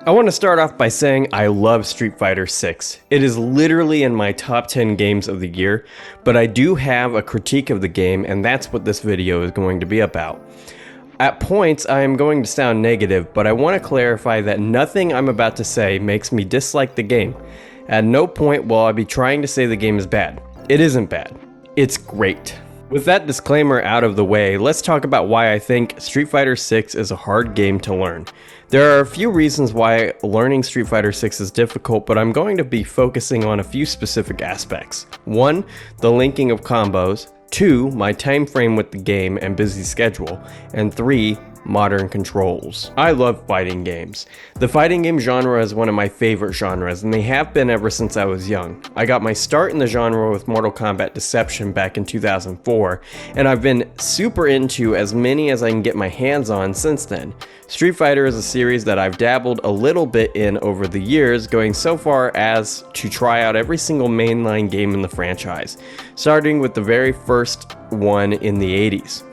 I want to start off by saying I love Street Fighter 6. It is literally in my top 10 games of the year, but I do have a critique of the game, and that's what this video is going to be about. At points, I am going to sound negative, but I want to clarify that nothing I'm about to say makes me dislike the game. At no point will I be trying to say the game is bad. It isn't bad. It's great. With that disclaimer out of the way, let's talk about why I think Street Fighter 6 is a hard game to learn. There are a few reasons why learning Street Fighter 6 is difficult, but I'm going to be focusing on a few specific aspects. 1. The linking of combos. 2. My time frame with the game and busy schedule. And 3. Modern controls. I love fighting games. The fighting game genre is one of my favorite genres, and they have been ever since I was young. I got my start in the genre with Mortal Kombat Deception back in 2004, and I've been super into as many as I can get my hands on since then. Street Fighter is a series that I've dabbled a little bit in over the years, going so far as to try out every single mainline game in the franchise, starting with the very first one in the 80s.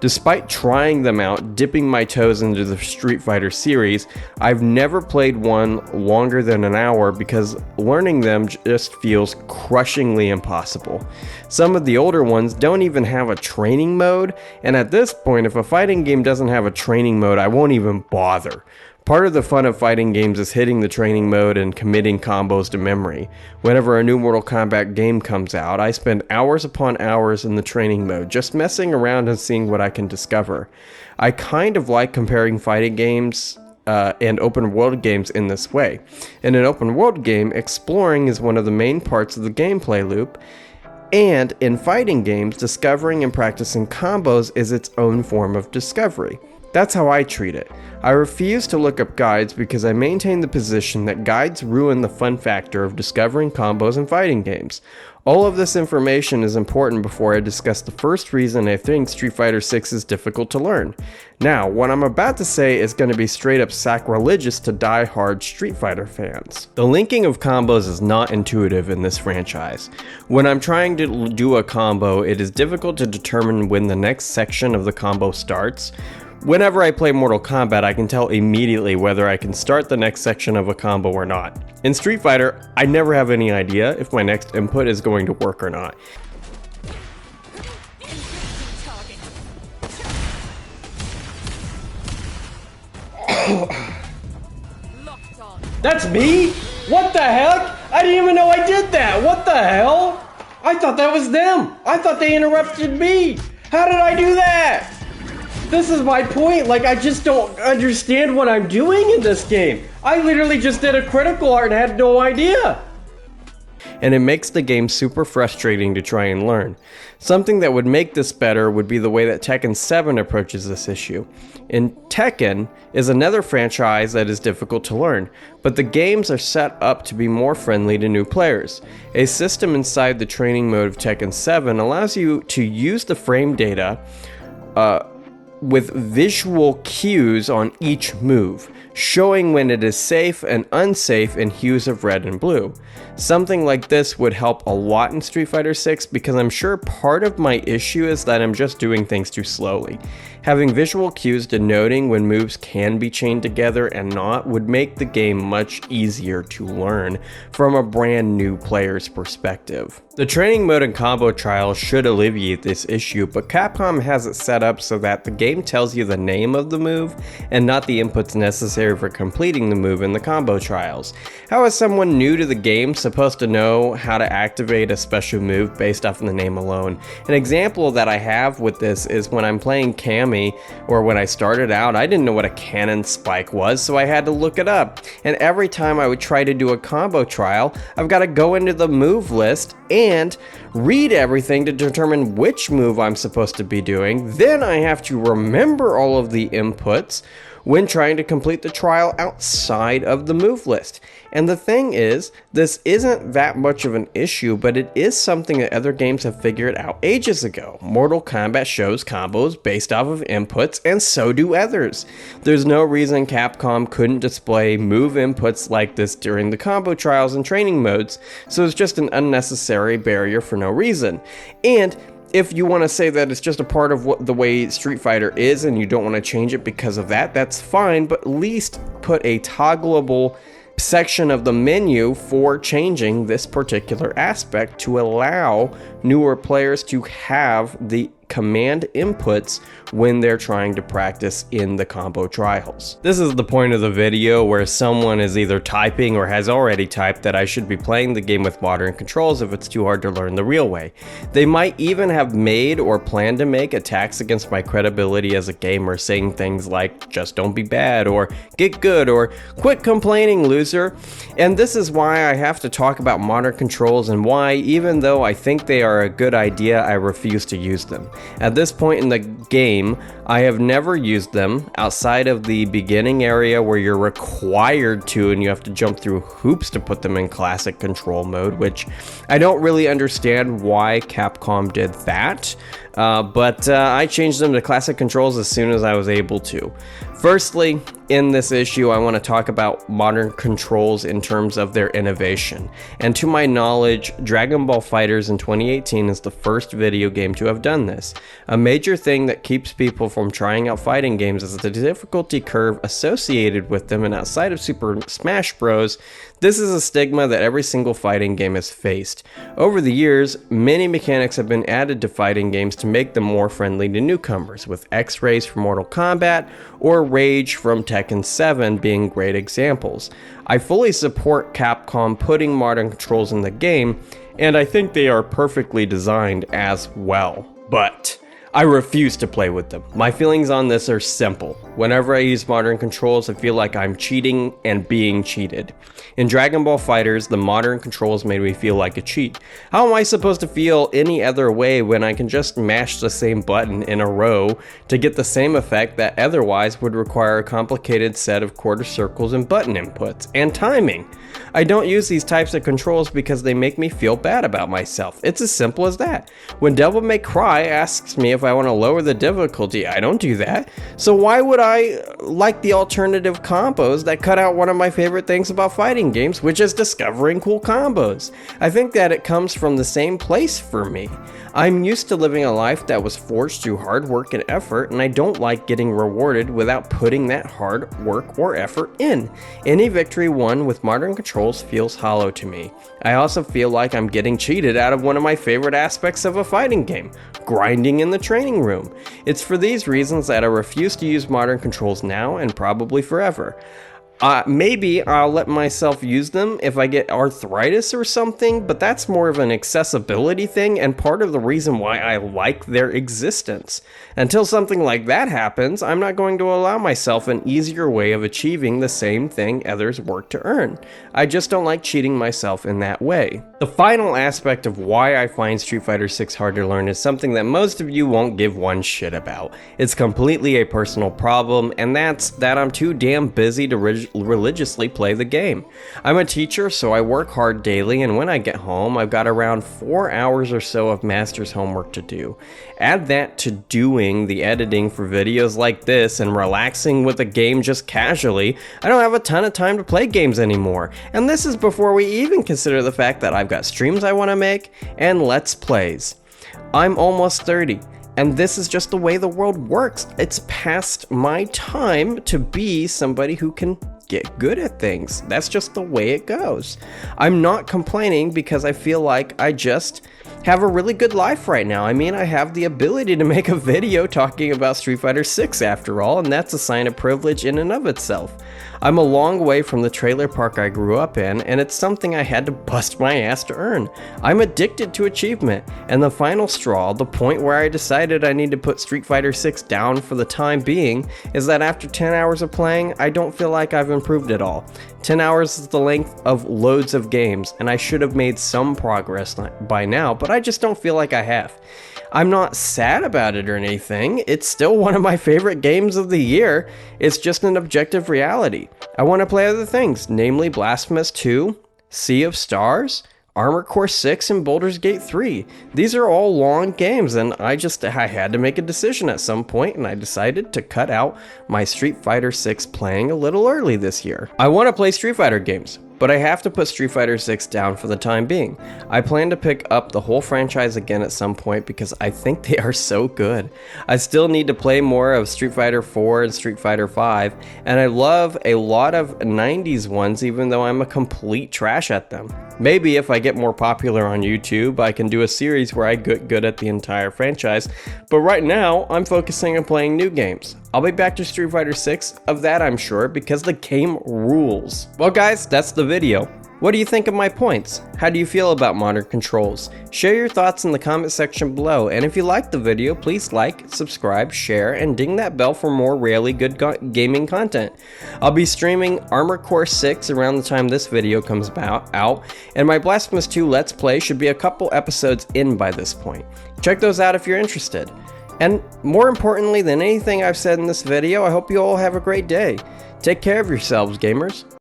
Despite trying them out, dipping my toes into the Street Fighter series, I've never played one longer than an hour because learning them just feels crushingly impossible. Some of the older ones don't even have a training mode, and at this point, if a fighting game doesn't have a training mode, I won't even bother. Part of the fun of fighting games is hitting the training mode and committing combos to memory. Whenever a new Mortal Kombat game comes out, I spend hours upon hours in the training mode, just messing around and seeing what I can discover. I kind of like comparing fighting games and open world games in this way. In an open world game, exploring is one of the main parts of the gameplay loop, and in fighting games, discovering and practicing combos is its own form of discovery. That's how I treat it. I refuse to look up guides because I maintain the position that guides ruin the fun factor of discovering combos in fighting games. All of this information is important before I discuss the first reason I think Street Fighter 6 is difficult to learn. Now, what I'm about to say is going to be straight up sacrilegious to die-hard Street Fighter fans. The linking of combos is not intuitive in this franchise. When I'm trying to do a combo, it is difficult to determine when the next section of the combo starts. Whenever I play Mortal Kombat, I can tell immediately whether I can start the next section of a combo or not. In Street Fighter, I never have any idea if my next input is going to work or not. That's me? What the heck? I didn't even know I did that! What the hell? I thought that was them! I thought they interrupted me! How did I do that? This is my point, like I just don't understand what I'm doing in this game. I literally just did a critical art and had no idea. And it makes the game super frustrating to try and learn. Something that would make this better would be the way that Tekken 7 approaches this issue. In Tekken is another franchise that is difficult to learn, but the games are set up to be more friendly to new players. A system inside the training mode of Tekken 7 allows you to use the frame data with visual cues on each move, showing when it is safe and unsafe in hues of red and blue. Something like this would help a lot in Street Fighter 6 because I'm sure part of my issue is that I'm just doing things too slowly. Having visual cues denoting when moves can be chained together and not would make the game much easier to learn from a brand new player's perspective. The training mode and combo trials should alleviate this issue, but Capcom has it set up so that the game tells you the name of the move and not the inputs necessary for completing the move in the combo trials. How is someone new to the game supposed to know how to activate a special move based off of the name alone? An example that I have with this is when I'm playing Cami, or when I started out, I didn't know what a cannon spike was, so I had to look it up. And every time I would try to do a combo trial, I've got to go into the move list and read everything to determine which move I'm supposed to be doing. Then I have to remember all of the inputs when trying to complete the trial outside of the move list. And the thing is, this isn't that much of an issue, but it is something that other games have figured out ages ago. Mortal Kombat shows combos based off of inputs, and so do others. There's no reason Capcom couldn't display move inputs like this during the combo trials and training modes, so it's just an unnecessary barrier for no reason. And if you want to say that it's just a part of what the way Street Fighter is and you don't want to change it because of that, that's fine, but at least put a toggleable section of the menu for changing this particular aspect to allow newer players to have the command inputs when they're trying to practice in the combo trials. This is the point of the video where someone is either typing or has already typed that I should be playing the game with modern controls if it's too hard to learn the real way. They might even have made or planned to make attacks against my credibility as a gamer, saying things like, just don't be bad, or get good, or quit complaining, loser. And this is why I have to talk about modern controls and why, even though I think they are a good idea, I refuse to use them. At this point in the game, I have never used them outside of the beginning area where you're required to and you have to jump through hoops to put them in classic control mode, which I don't really understand why Capcom did that, but I changed them to classic controls as soon as I was able to. Firstly, in this issue, I want to talk about modern controls in terms of their innovation. And to my knowledge, Dragon Ball FighterZ in 2018 is the first video game to have done this. A major thing that keeps people from trying out fighting games is the difficulty curve associated with them, and outside of Super Smash Bros., this is a stigma that every single fighting game has faced. Over the years, many mechanics have been added to fighting games to make them more friendly to newcomers, with X-Rays from Mortal Kombat or Rage from Tekken 7 being great examples. I fully support Capcom putting modern controls in the game, and I think they are perfectly designed as well. But I refuse to play with them. My feelings on this are simple. Whenever I use modern controls, I feel like I'm cheating and being cheated. In Dragon Ball FighterZ, the modern controls made me feel like a cheat. How am I supposed to feel any other way when I can just mash the same button in a row to get the same effect that otherwise would require a complicated set of quarter circles and button inputs and timing? I don't use these types of controls because they make me feel bad about myself. It's as simple as that. When Devil May Cry asks me if I want to lower the difficulty, I don't do that. So why would I like the alternative combos that cut out one of my favorite things about fighting games, which is discovering cool combos? I think that it comes from the same place for me. I'm used to living a life that was forged through hard work and effort, and I don't like getting rewarded without putting that hard work or effort in. Any victory won with modern controls feels hollow to me. I also feel like I'm getting cheated out of one of my favorite aspects of a fighting game, grinding in the training room. It's for these reasons that I refuse to use modern controls now and probably forever. Maybe I'll let myself use them if I get arthritis or something, but that's more of an accessibility thing and part of the reason why I like their existence. Until something like that happens, I'm not going to allow myself an easier way of achieving the same thing others work to earn. I just don't like cheating myself in that way. The final aspect of why I find Street Fighter 6 hard to learn is something that most of you won't give one shit about. It's completely a personal problem, and that's that I'm too damn busy to religiously play the game. I'm a teacher, so I work hard daily, and when I get home, I've got around 4 hours or so of master's homework to do. Add that to doing the editing for videos like this and relaxing with a game just casually, I don't have a ton of time to play games anymore. And this is before we even consider the fact that I've got streams I want to make and Let's Plays. I'm almost 30. And this is just the way the world works. It's past my time to be somebody who can get good at things. That's just the way it goes. I'm not complaining because I feel like I just have a really good life right now. I mean, I have the ability to make a video talking about Street Fighter 6 after all, and that's a sign of privilege in and of itself. I'm a long way from the trailer park I grew up in, and it's something I had to bust my ass to earn. I'm addicted to achievement, and the final straw, the point where I decided I need to put Street Fighter 6 down for the time being, is that after 10 hours of playing, I don't feel like I've improved at all. 10 hours is the length of loads of games, and I should have made some progress by now, but I just don't feel like I have. I'm not sad about it or anything. It's still one of my favorite games of the year. It's just an objective reality. I want to play other things, namely Blasphemous 2, Sea of Stars, Armored Core 6, and Baldur's Gate 3. These are all long games, and I had to make a decision at some point, and I decided to cut out my Street Fighter 6 playing a little early this year. I want to play Street Fighter games, but I have to put Street Fighter 6 down for the time being. I plan to pick up the whole franchise again at some point because I think they are so good. I still need to play more of Street Fighter 4 and Street Fighter 5, and I love a lot of 90s ones even though I'm a complete trash at them. Maybe if I get more popular on YouTube, I can do a series where I get good at the entire franchise, but right now, I'm focusing on playing new games. I'll be back to Street Fighter 6, of that I'm sure, because the game rules. Well guys, that's the video. What do you think of my points? How do you feel about modern controls? Share your thoughts in the comment section below, and if you liked the video, please like, subscribe, share, and ding that bell for more really good gaming content. I'll be streaming Armored Core 6 around the time this video comes out, and my Blasphemous 2 Let's Play should be a couple episodes in by this point. Check those out if you're interested. And more importantly than anything I've said in this video, I hope you all have a great day. Take care of yourselves, gamers.